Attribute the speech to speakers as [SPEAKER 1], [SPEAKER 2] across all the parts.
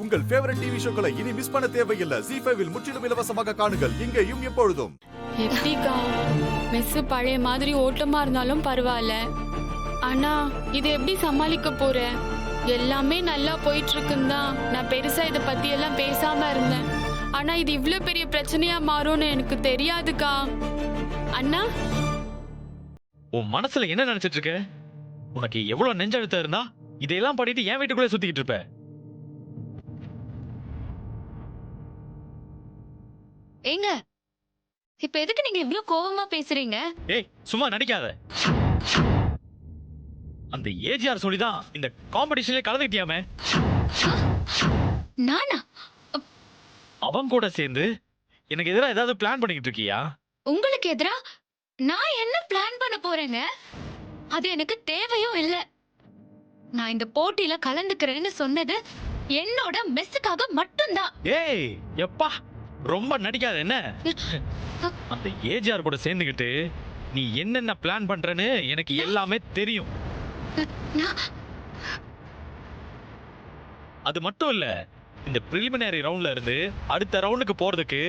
[SPEAKER 1] உங்கள் favourite TV ஷோக்களை இனி miss பண்ண தேவையில்லை. ZEE5 இல் முற்றிலும் இலவசமாக காணுங்கள், இங்கேயும் எப்பொழுதும்.
[SPEAKER 2] எப்படிக்கா மெஸ் பழைய மாதிரி ஓட்டமா இருந்தாலும் பரவாயில்ல, ஆனா இது எப்படி சமாளிக்க போற? எல்லாமே நல்லா போயிட்டு இருக்குன்னு தான் நான் பெருசா இதை பத்தி எல்லாம் பேசாம இருந்தேன். ஆனா இது இவ்ளோ பெரிய பிரச்சனையா மாறும்னு எனக்கு தெரியாதுக்கா. அண்ணா,
[SPEAKER 3] உன் மனசுல என்ன நினைச்சிட்டு இருக்க? உனக்கு எவ்வளவு நெஞ்செழுத்தம் இருந்தா இதையெல்லாம் பண்ணிட்டு என் வீட்டுக்குள்ளே சுத்திக்கிட்டு இருப்ப?
[SPEAKER 4] ஏங்க, இப்ப எதுக்கு நீங்க இவ்ளோ கோவமா பேசுறீங்க?
[SPEAKER 3] ஏய், சும்மா நடிக்காத. அந்த ஏஜிஆர் சொல்லிதான் இந்த காம்படிஷன்ல கலந்துக்கிட்டியாமே.
[SPEAKER 4] நானா?
[SPEAKER 3] அவன் கூட சேர்ந்து எனக்கு எதிராக ஏதாவது பிளான் பண்ணிக்கிட்டு இருக்கியா?
[SPEAKER 4] உங்களுக்கு எதிரா நான் என்ன பிளான் பண்ண போறேங்க? அது எனக்கு தேவையும் இல்ல. நான் இந்த போட்டியில கலந்துக்கிறேன்னு சொன்னது என்னோட மெஸ்ஸுக்காக மட்டும்தான்.
[SPEAKER 3] ஏய், எப்பா ரொம்ப நடிக்காத என்ன? அந்த ஏஜிஆர் கூட சேர்ந்துக்கிட்டு நீ என்னென்ன பிளான் பண்றன்னு எனக்கு எல்லாமே தெரியும். அது மட்டும் இல்ல, இந்த பிரிலிமினரி ரவுண்ட்ல இருந்து அடுத்த ரவுண்டுக்கு போறதுக்கு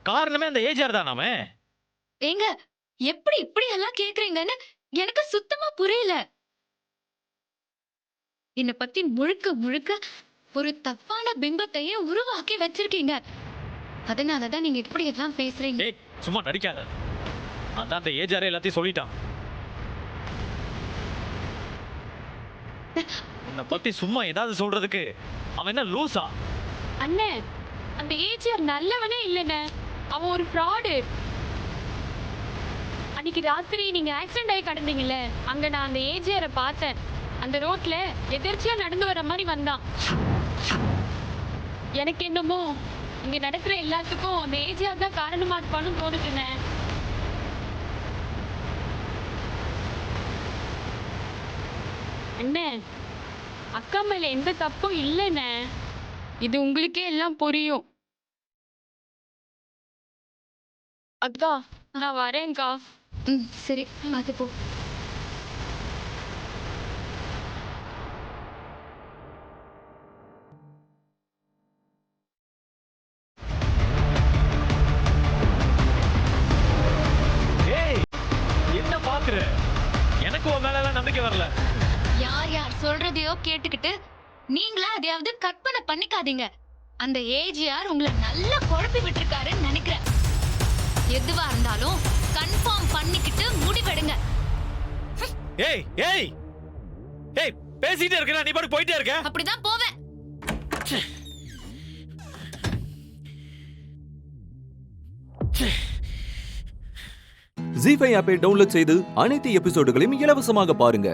[SPEAKER 3] காரணமே அந்த ஏஜிஆர் தான். நாம
[SPEAKER 4] ஏங்க, எப்படி இப்படி எல்லாம் கேக்குறீங்கன்னு எனக்கு சுத்தமா புரியல. என்ன பத்தி முழுக்க முழுக்க ஒரு தப்பான பிம்பத்தையே உருவாக்கி வச்சிருக்கீங்க. அதனாலதான் நீங்க இப்படி எல்லாம் பேசுறீங்க.
[SPEAKER 3] ஏய், சும்மா நடிக்காத. அதான் அந்த ஏஜிஆர் எல்லாத்தையும் சொல்லிட்டான். உன்னை பத்தி சும்மா ஏதாவது சொல்றதுக்கு அவன் என்ன லூசா?
[SPEAKER 2] அண்ணே, அந்த ஏஜிஆர் நல்லவனே இல்லைண்ணே, அவன் ஒரு ஃப்ராடு. அன்னைக்கு ராத்திரி நீங்க ஆக்சிடென்ட் ஆகி கடந்தீங்கல்ல, அங்க நான் அந்த ஏஜிஆரை பார்த்தேன். அந்த ரோட்ல எதிர்ச்சியா நடந்து வர மாதிரி வந்தான். எனக்கு என்னமோ இங்க நடக்கிற எல்லாத்துக்கும் அந்த ஏஜிஆர் தான் காரணமா இருப்பான்னு தோணுதுண்ணே. அண்ணே, அக்கா மேல எந்த தப்பும் இல்லைண்ணே, இது உங்களுக்கே எல்லாம் புரியும். அக்கா, நான் வரேன்க்கா.
[SPEAKER 4] சரி, அது போ.
[SPEAKER 3] ஏய், என்ன பாக்குற? எனக்கு உன் மேல எல்லாம் நம்பிக்கை வரல.
[SPEAKER 4] யார் யார் சொல்றதையோ கேட்டுக்கிட்டு நீங்களா அதையாவது கற்பனை பண்ணிக்காதீங்க. அந்த ஏஜிஆர் உங்களை நல்லா குழப்பி விட்டுருக்காருன்னு நினைக்கிறேன். எதுவா இருந்தாலும் கன்ஃபார்ம் பண்ணிக்கிட்டு முடிவெடுங்க.
[SPEAKER 3] ஏய் ஏய் ஏய், பேசிட்டே இருக்கற, நீ பாட்டு போயிட்டே இருக்க.
[SPEAKER 4] அப்படிதான் போவேன்.
[SPEAKER 5] ZEE5 ஆப்பை டவுன்லோட் செய்து அனைத்து எபிசோடுகளையும் இலவசமாக பாருங்க.